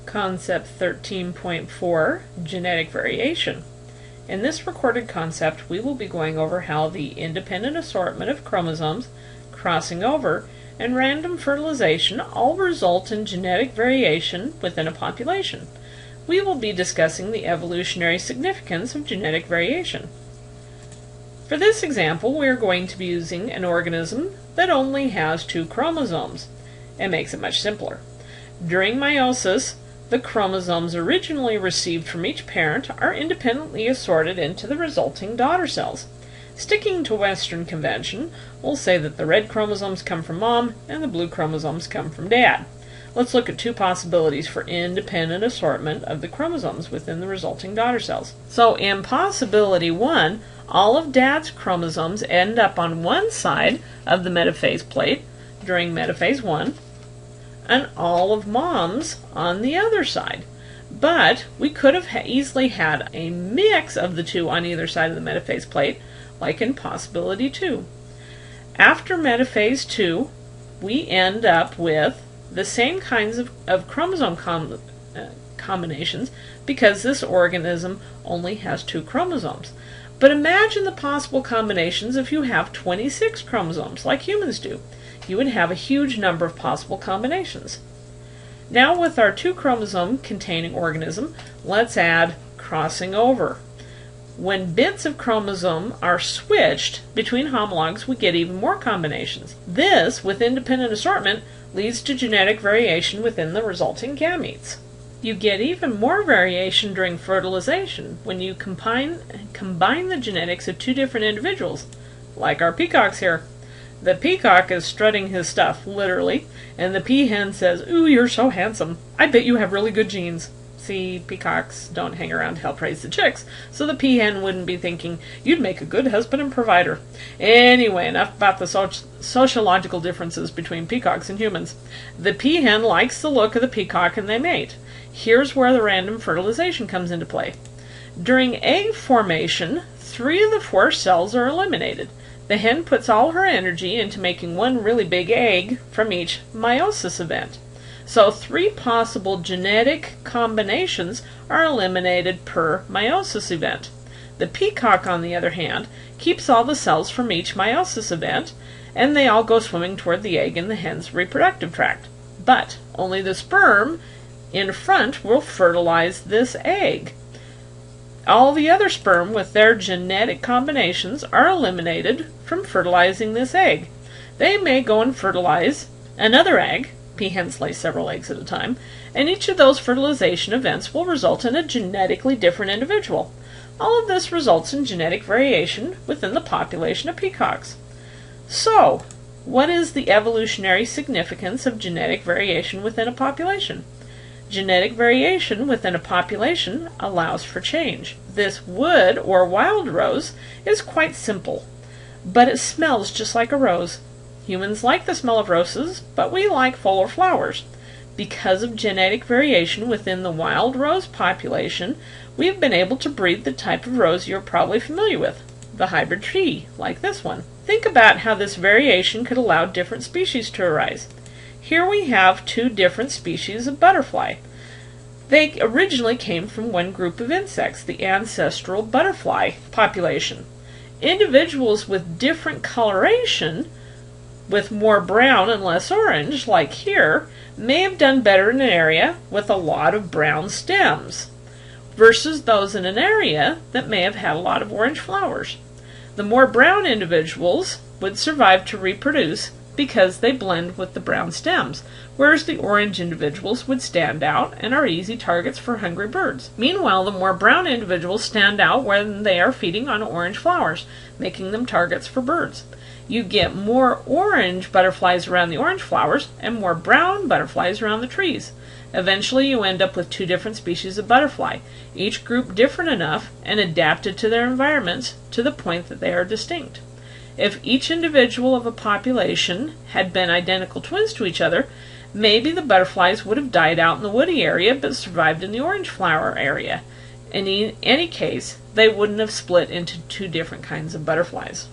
Concept 13.4, Genetic Variation. In this recorded concept, we will be going over how the independent assortment of chromosomes, crossing over, and random fertilization all result in genetic variation within a population. We will be discussing the evolutionary significance of genetic variation. For this example, we are going to be using an organism that only has 2 chromosomes. It makes it much simpler. During meiosis, the chromosomes originally received from each parent are independently assorted into the resulting daughter cells. Sticking to Western convention, we'll say that the red chromosomes come from mom and the blue chromosomes come from dad. Let's look at 2 possibilities for independent assortment of the chromosomes within the resulting daughter cells. So in possibility 1, all of dad's chromosomes end up on one side of the metaphase plate during metaphase 1, and all of mom's on the other side. But we could have easily had a mix of the 2 on either side of the metaphase plate, like in possibility 2. After metaphase 2, we end up with the same kinds of chromosome combinations because this organism only has 2 chromosomes. But imagine the possible combinations if you have 26 chromosomes, like humans do. You would have a huge number of possible combinations. Now with our 2 chromosome containing organism, let's add crossing over. When bits of chromosome are switched between homologs, we get even more combinations. This, with independent assortment, leads to genetic variation within the resulting gametes. You get even more variation during fertilization when you combine the genetics of 2 different individuals, like our peacocks here. The peacock is strutting his stuff, literally, and the peahen says, "Ooh, you're so handsome. I bet you have really good genes." See, peacocks don't hang around to help raise the chicks, so the peahen wouldn't be thinking, "You'd make a good husband and provider." Anyway, enough about the sociological differences between peacocks and humans. The peahen likes the look of the peacock and they mate. Here's where the random fertilization comes into play. During egg formation, 3 of the 4 cells are eliminated. The hen puts all her energy into making one really big egg from each meiosis event. So 3 possible genetic combinations are eliminated per meiosis event. The peacock, on the other hand, keeps all the cells from each meiosis event, and they all go swimming toward the egg in the hen's reproductive tract. But only the sperm in front will fertilize this egg. All the other sperm with their genetic combinations are eliminated from fertilizing this egg. They may go and fertilize another egg. Peahens lay several eggs at a time, and each of those fertilization events will result in a genetically different individual. All of this results in genetic variation within the population of peacocks. So, what is the evolutionary significance of genetic variation within a population? Genetic variation within a population allows for change. This wood or wild rose is quite simple, but it smells just like a rose. Humans like the smell of roses, but we like fuller flowers. Because of genetic variation within the wild rose population, we've been able to breed the type of rose you're probably familiar with, the hybrid tree, like this one. Think about how this variation could allow different species to arise. Here we have 2 different species of butterfly. They originally came from one group of insects, the ancestral butterfly population. Individuals with different coloration, with more brown and less orange, like here, may have done better in an area with a lot of brown stems, versus those in an area that may have had a lot of orange flowers. The more brown individuals would survive to reproduce because they blend with the brown stems, whereas the orange individuals would stand out and are easy targets for hungry birds. Meanwhile, the more brown individuals stand out when they are feeding on orange flowers, making them targets for birds. You get more orange butterflies around the orange flowers and more brown butterflies around the trees. Eventually you end up with 2 different species of butterfly, each group different enough and adapted to their environments to the point that they are distinct. If each individual of a population had been identical twins to each other, maybe the butterflies would have died out in the woody area but survived in the orange flower area. In any case, they wouldn't have split into 2 different kinds of butterflies.